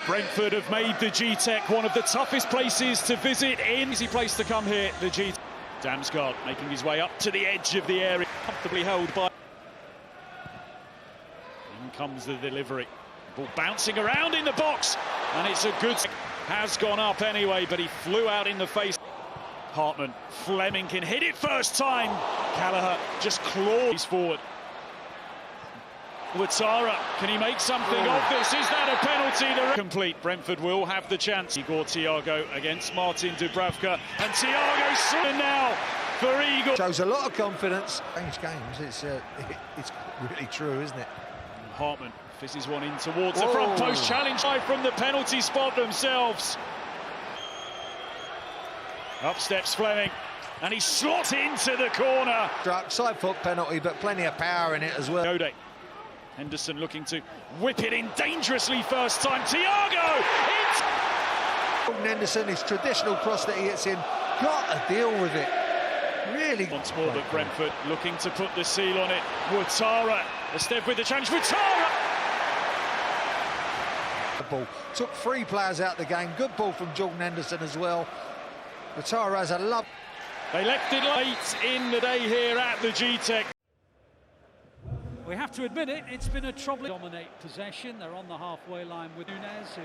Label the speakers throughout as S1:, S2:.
S1: Brentford have made the G-Tech one of the toughest places to visit in. Easy place to come here, the G. Damsgaard making his way up to the edge of the area, comfortably held by. In comes the delivery. Ball bouncing around in the box, and it's a good. Has gone up anyway, but he flew out in the face. Hartman, Fleming can hit it first time. Gallagher just claws forward. Ouattara, can he make something of this? Is that a penalty? Complete. Brentford will have the chance. Igor Thiago against Martin Dubravka, and Thiago swing now for Igor.
S2: Shows a lot of confidence. Change games. It's really true, isn't it?
S1: Hartman fizzes one in towards the front post. Challenge from the penalty spot themselves. Up steps Fleming, and he slots into the corner.
S2: Side foot penalty, but plenty of power in it as well.
S1: Ode. Henderson looking to whip it in dangerously first time. Thiago!
S2: Henderson, his traditional cross that he hits in, got to deal with it. Really.
S1: Once more, but Brentford looking to put the seal on it. Ouattara, a step with the challenge. Ouattara!
S2: The ball took 3 players out of the game. Good ball from Jordan Henderson as well. Ouattara has a love.
S1: They left it late in the day here at the G-Tech.
S3: We have to admit it, it's been a troubling. Dominate possession, they're on the halfway line with Nunez, who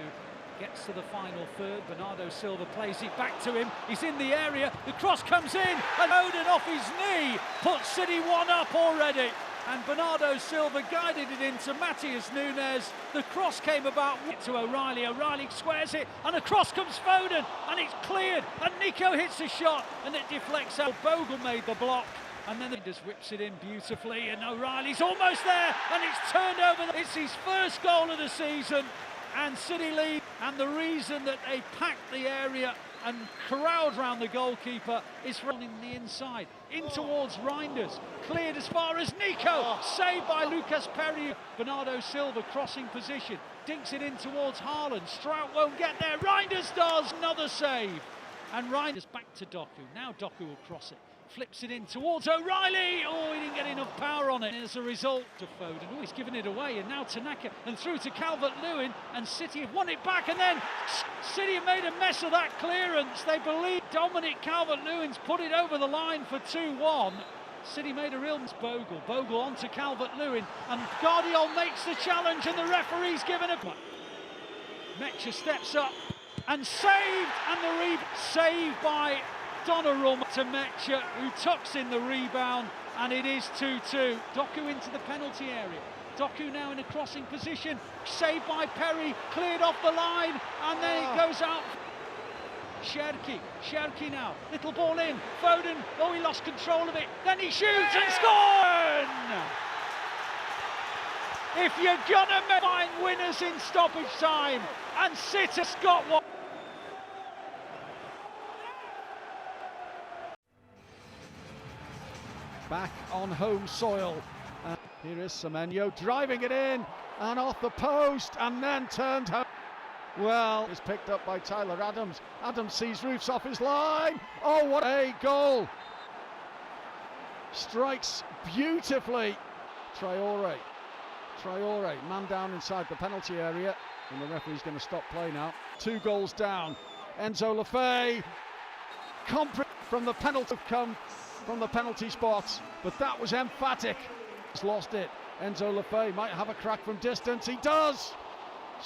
S3: gets to the final third. Bernardo Silva plays it back to him, he's in the area, the cross comes in, and Odin off his knee puts City 1 up already. And Bernardo Silva guided it into Matheus Nunes. The cross came about to O'Reilly. O'Reilly squares it, and across comes Foden, and it's cleared. And Nico hits a shot, and it deflects out. Bogle made the block, and then he just whips it in beautifully. And O'Reilly's almost there, and it's turned over. It's his first goal of the season, and City lead. And the reason that they packed the area and crowd round the goalkeeper is running the inside in towards Reinders, cleared as far as Nico, saved by Lucas Perry. Bernardo Silva crossing position, dinks it in towards Haaland. Strout won't get there, Reinders does, another save, and Reinders back to Doku. Now Doku will cross it, flips it in towards O'Reilly. Oh, he didn't get enough power on it. And as a result, to Foden. Oh, he's given it away, and now Tanaka, and through to Calvert-Lewin, and City have won it back, and then City have made a mess of that clearance. They believe Dominic Calvert-Lewin's put it over the line for 2-1. City made a real Bogle. Bogle on to Calvert-Lewin, and Guardiola makes the challenge, and the referee's given a... Mecha steps up, and saved, and the saved by Donnarumma to Mecha, who tucks in the rebound, and it is 2-2. Doku into the penalty area. Doku now in a crossing position, saved by Perry, cleared off the line, and then it goes out. Sherki now, little ball in, Foden, oh, he lost control of it, then he shoots and scores! If you're gonna find winners in stoppage time, and City's got one.
S4: Back on home soil. Here is Semenyo driving it in and off the post, and then turned home. Well, it's picked up by Tyler Adams. Adams sees Roofs off his line. Oh, what a goal! Strikes beautifully. Traore, man down inside the penalty area, and the referee's going to stop play now. 2 goals down. Enzo Lefebvre, from the penalty, come from the penalty spot, but that was emphatic. He's lost it. Enzo Lefebvre might have a crack from distance. He does.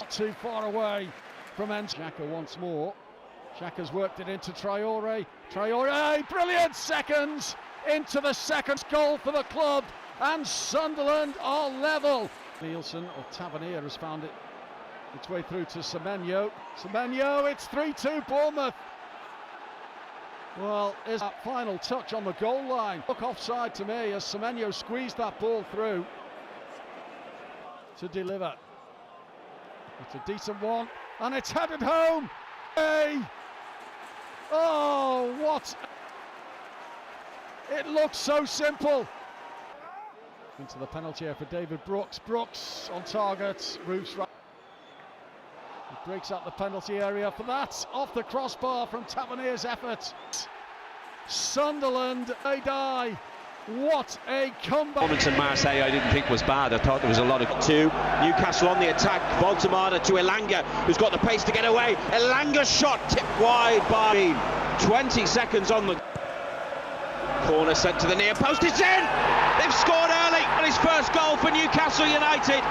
S4: It's too far away from Enzo. Xhaka once more. Xhaka's worked it into Traore. Traore, brilliant seconds into the second goal for the club, and Sunderland are level. Nielsen or Tavernier has found it its way through to Semenyo. Semenyo, it's 3-2 Bournemouth. Well, is that final touch on the goal line. Look offside to me as Semenyo squeezed that ball through to deliver. It's a decent one, and it's headed home. Hey! Oh, what? It looks so simple. Into the penalty area for David Brooks. Brooks on target. Roofs right. He breaks out the penalty area for that. Off the crossbar from Tavernier's effort. Sunderland, they die. What a comeback!
S5: Performance in Marseille I didn't think was bad. I thought there was a lot of... Newcastle on the attack. Voltemada to Elanga, who's got the pace to get away. Elanga's shot tipped wide by 20 seconds on the corner, sent to the near post. It's in! They've scored early on his first goal for Newcastle United.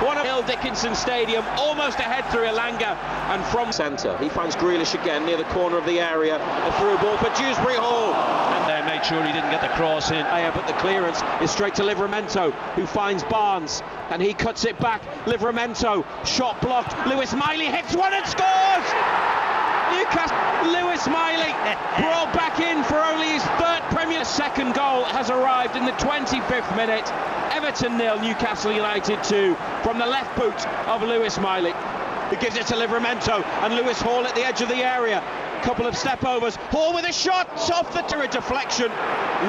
S5: One of Hill Dickinson Stadium, almost ahead through Elanga and from centre. He finds Grealish again near the corner of the area. A through ball for Dewsbury Hall. And they made sure he didn't get the cross in. But the clearance is straight to Livramento, who finds Barnes. And he cuts it back. Livramento, shot blocked. Lewis Miley hits one and scores! Newcastle, Lewis Miley brought back in for only his third Premier. Second goal has arrived in the 25th minute. Everton 0, Newcastle United 2 from the left boot of Lewis Miley, who gives it to Livramento and Lewis Hall at the edge of the area. Couple of step overs. Hall with a shot off the turret deflection.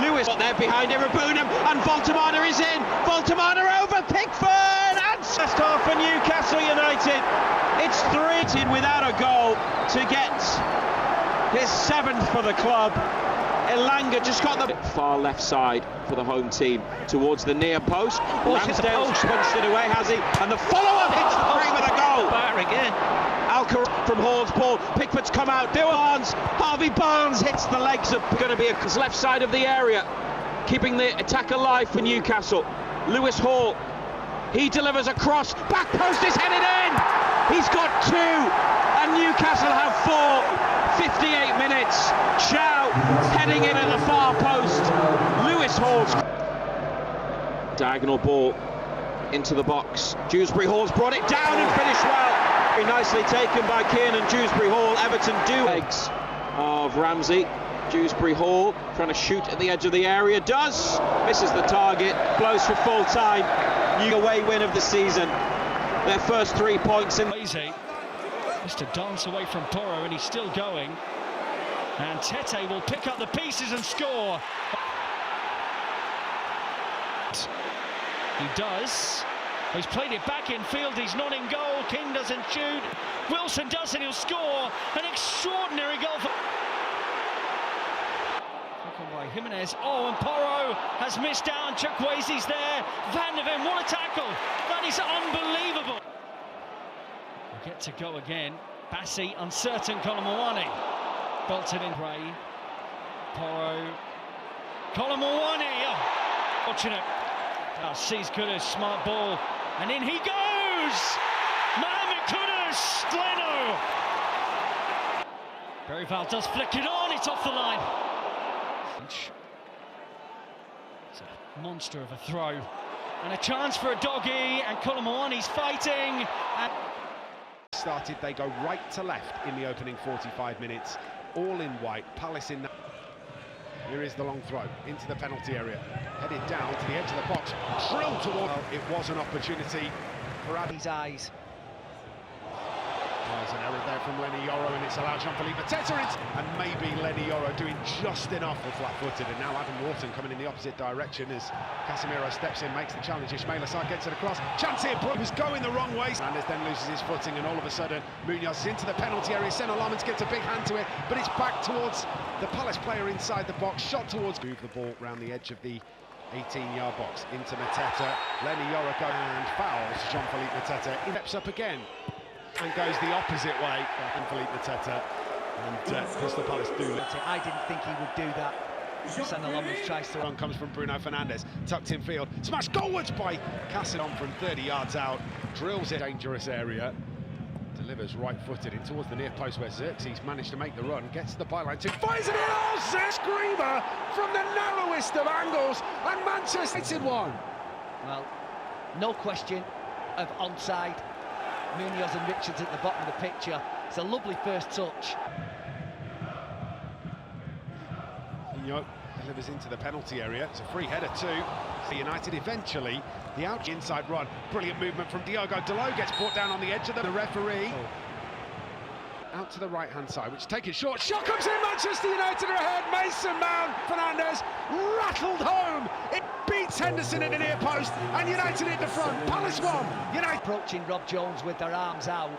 S5: Lewis got there behind Irabunam and Voltemada is in. Voltemada over Pickford and first half for Newcastle United. It's 3 without a goal to get his 7th for the club. Elanga just got the far left side for the home team towards the near post. Ramsdale's punched it away, has he? And the follow-up hits the free with a goal. Back again. Alcaraz from Hall's ball. Pickford's come out. Barnes. Harvey Barnes hits the legs of going to be a left side of the area, keeping the attack alive for Newcastle. Lewis Hall. He delivers a cross. Back post is headed in. He's got 2, and Newcastle have 4. 58 minutes. Chow heading in at the far post. Lewis Hall's diagonal ball into the box. Dewsbury Hall's brought it down and finished well. Very nicely taken by Kiernan Dewsbury Hall. Everton do legs of Ramsey. Dewsbury Hall trying to shoot at the edge of the area. Does. Misses the target. Blows for full time. New away win of the season. Their first 3 points in.
S1: Just to dance away from Porro, and he's still going. And Tete will pick up the pieces and score. He does. He's played it back in field. He's not in goal. King doesn't shoot. Wilson does, and he'll score. An extraordinary goal for... Taken by Jimenez. Oh, and Porro has missed out, and Chukwueze's there. Van de Ven, what a tackle! That is unbelievable. Get to go again. Bassi, uncertain. Colomwani belted in. Ray. Porro. Colomwani. Oh, fortunate. Sees Kudus, smart ball, and in he goes. Mohamed Kudus. Gleno. Berryval does flick it on. It's off the line. It's a monster of a throw, and a chance for a doggy. And Colomwani's fighting. And
S6: started, they go right to left in the opening 45 minutes, all in white. Palace in. Here is the long throw into the penalty area, headed down to the edge of the box, drilled toward. It was an opportunity for Abby's eyes. There's an error there from Lenny Yoro, and it's allowed Jean-Philippe Mateta in. And maybe Lenny Yoro doing just enough for flat-footed, and now Adam Wharton coming in the opposite direction as Casemiro steps in, makes the challenge. Ismail Assar gets it across. Chance here, Brook was going the wrong way. Fernandes then loses his footing, and all of a sudden Munoz is into the penalty area. Senna Lamans gets a big hand to it, but it's back towards the Palace player inside the box. Shot towards. Move the ball round the edge of the 18-yard box into Mateta. Lenny Yoro and fouls Jean-Philippe Mateta. He steps up again and goes the opposite way. And Philippe Mateta and Crystal Palace do it.
S7: I didn't think he would do that. Senna Lamans tries to
S6: run, comes from Bruno Fernandes, tucked in field, smashed goalwards by Casillas from 30 yards out, drills it dangerous area, delivers right-footed in towards the near post where Xerxes managed to make the run, gets to the byline, fires it in. Oh, Screamer from the narrowest of angles, and Manchester United won.
S7: Well, no question of onside. Munoz and Richards at the bottom of the picture. It's a lovely first touch.
S6: Igno delivers into the penalty area. It's a free header too. So United eventually, the out inside run. Brilliant movement from Diogo Dalot, gets brought down on the edge of the referee. Out to the right-hand side, which is taken short. Shot comes in, Manchester United are ahead. Mason Mount, Fernandes, rattled home. It beats Henderson at the near post, and United in the front. Palace won. United
S7: approaching Rob Jones with their arms out.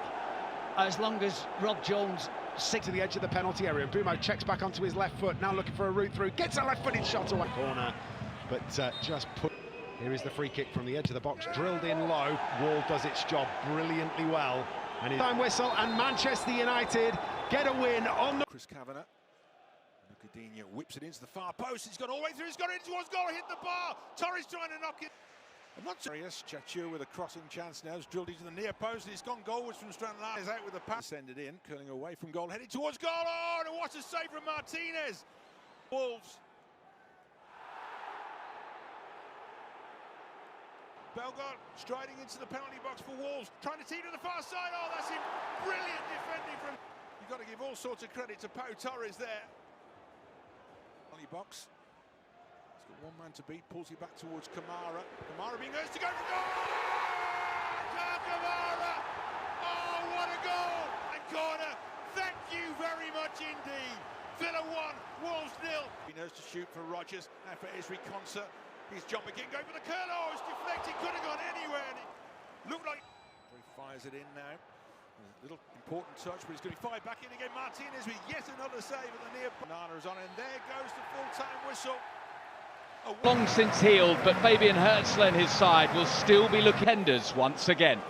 S7: As long as Rob Jones
S6: sits to the edge of the penalty area, Bumo checks back onto his left foot, now looking for a route through, gets a left-footed shot away. Corner but just put... Here is the free kick from the edge of the box, drilled in low. Wall does its job brilliantly well. And time whistle, and Manchester United get a win on the...
S8: Chris Kavanagh. Lucadinho whips it into the far post. He's got all the way through. He's got it towards goal. Hit the bar. Torres trying to knock it. I'm not serious. Chachu with a crossing chance now. Has drilled into the near post. He's gone goalwards from Strandline. He's out with the pass. Send it in. Curling away from goal. Heading towards goal. Oh, and what a save from Martinez. Wolves. Bellegarde striding into the penalty box for Wolves. Trying to tee to the far side. Oh, that's him. Brilliant defending from... You've got to give all sorts of credit to Pau Torres there. Penalty box. He's got one man to beat. Pulls it back towards Kamara. Kamara being urged to go for goal. Kamara. Oh, what a goal. And corner. Thank you very much indeed. Villa 1, Wolves 0. He knows to shoot for Rodgers. Now for Ezri Konsa. He's John McGinn going for the curl. Oh, it's deflected. Could have gone anywhere. And it looked like... He fires it in now. A little important touch, but he's going to be fired back in again. Martinez with yet another save at the near... Banana is on, and there goes the full-time whistle.
S9: Long since healed, but Fabian Herzl and his side will still be looking tenders once again.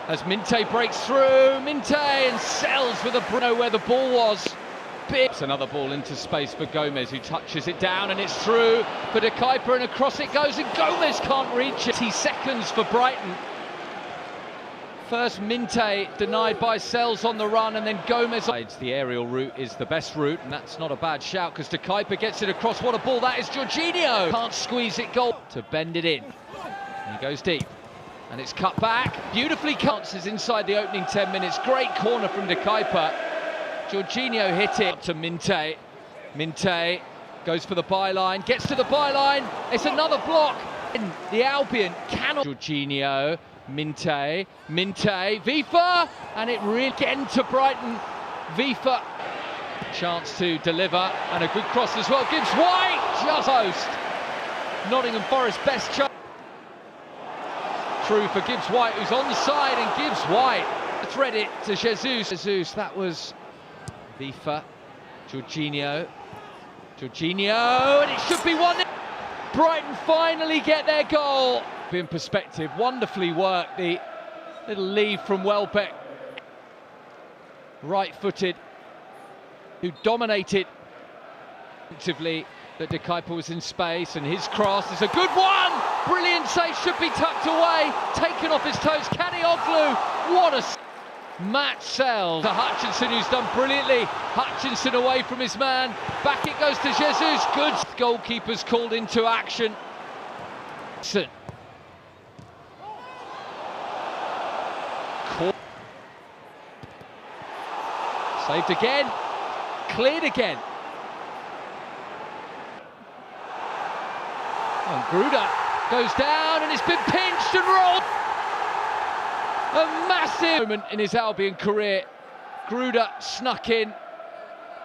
S9: As Minte breaks through, Minte and Sells with a know where the ball was. It's another ball into space for Gomez, who touches it down, and it's through for De Kuyper, and across it goes, and Gomez can't reach it. 20 seconds for Brighton. First Minte denied by Sells on the run, and then Gomez. The aerial route is the best route, and that's not a bad shout because De Kuyper gets it across. What a ball that is. Jorginho can't squeeze it goal to bend it in. And he goes deep, and it's cut back. Beautifully counts is inside the opening 10 minutes. Great corner from De Kuyper. Jorginho hit it to Minte. Minte goes for the byline, gets to the byline. It's another block. The Albion cannot. Jorginho, Minte, Vifa, and it really again to Brighton. Vifa, chance to deliver, and a good cross as well. Gibbs White, just host. Nottingham Forest best chance. Through for Gibbs White, who's on the side, and Gibbs White thread it to Jesus. That was Vifa, Jorginho, and it should be 1-0. Brighton finally get their goal. In perspective, wonderfully worked. The little leave from Welbeck, right-footed, who dominated defensively. That De Kuyper was in space, and his cross is a good one. Brilliant save, should be tucked away, taken off his toes. Kadioglu, what a... Matt Sells to Hutchinson, who's done brilliantly. Hutchinson away from his man. Back it goes to Jesus. Good. Goalkeeper's called into action. Saved again. Cleared again. And Gruda goes down, and it's been pinched and rolled. A massive moment in his Albion career. Gruda snuck in,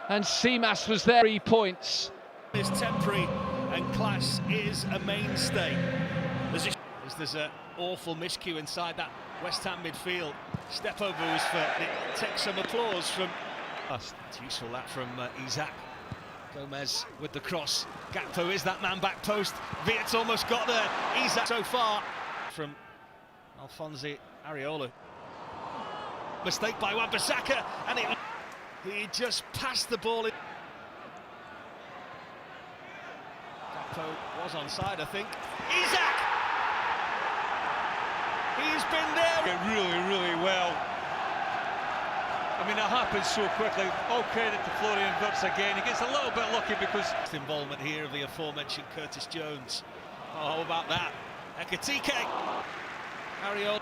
S9: and Seamas was there. 3 points.
S10: Is temporary, and class is a mainstay. There's an awful miscue inside that West Ham midfield. Step overs for it. Takes some applause from us. It's useful that from Isaac. Gomez with the cross. Gakpo is that man back post. Viet's almost got there. Isaac so far from Alphonse Areola. Mistake by Wan-Bissaka, and he just passed the ball in. Gakpo was onside, I think. Isaac! He's been there
S11: really well. I mean, that happens so quickly. All credit to Florian Wirtz again. He gets a little bit lucky because
S10: involvement here of the aforementioned Curtis Jones. Oh, how about that? Ekitike. Areola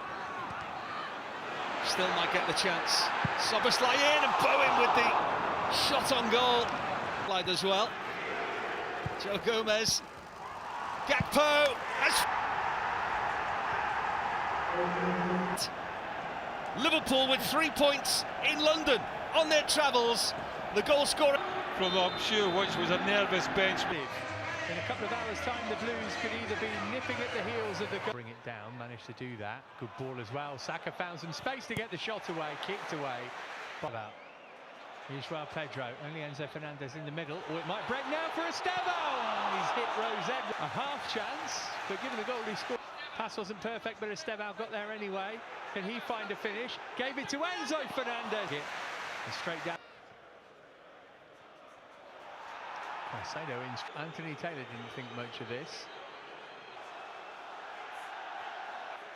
S10: still might get the chance. Szoboszlai in, and Bowen with the shot on goal. Applied as well. Joe Gomez. Gakpo. Liverpool with 3 points in London on their travels. The goal scorer
S11: from, I'm sure, which was a nervous bench.
S12: In a couple of hours' time, the Blues could either be nipping at the heels of the goal. Bring it down, managed to do that. Good ball as well. Saka found some space to get the shot away, kicked away. Here's Joao Pedro, only Enzo Fernandez in the middle. Oh, it might break now for Esteban. He's hit Rosette. A half chance, but given the goal he scored. Pass wasn't perfect, but Esteban got there anyway. Can he find a finish? Gave it to Enzo Fernandez. And straight down. Caicedo in. Anthony Taylor didn't think much of this.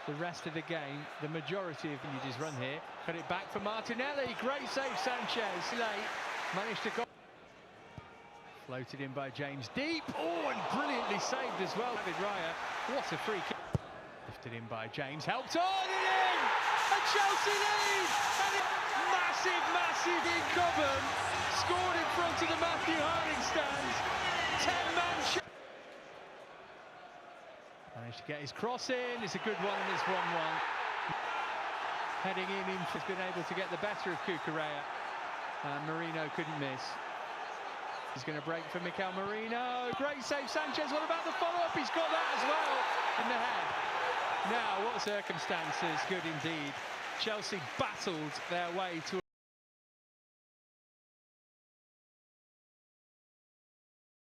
S12: The rest of the game, the majority of his run here. Cut it back for Martinelli. Great save, Sanchez. Late. Managed to go. Floated in by James deep. Oh, and brilliantly saved as well. David Raya. What a free kick. Lifted in by James. Helped on and in. And Chelsea lead. And it, massive in Cobham. Scored in front of the Matthew Harding stands. 10-man shot. Managed to get his cross in. It's a good one and it's 1-1. Heading in, has been able to get the better of Cucurella. And Marino couldn't miss. He's going to break for Mikel Marino. Great save, Sanchez. What about the follow-up? He's got that as well in the head. Now, what circumstances. Good indeed. Chelsea battled their way to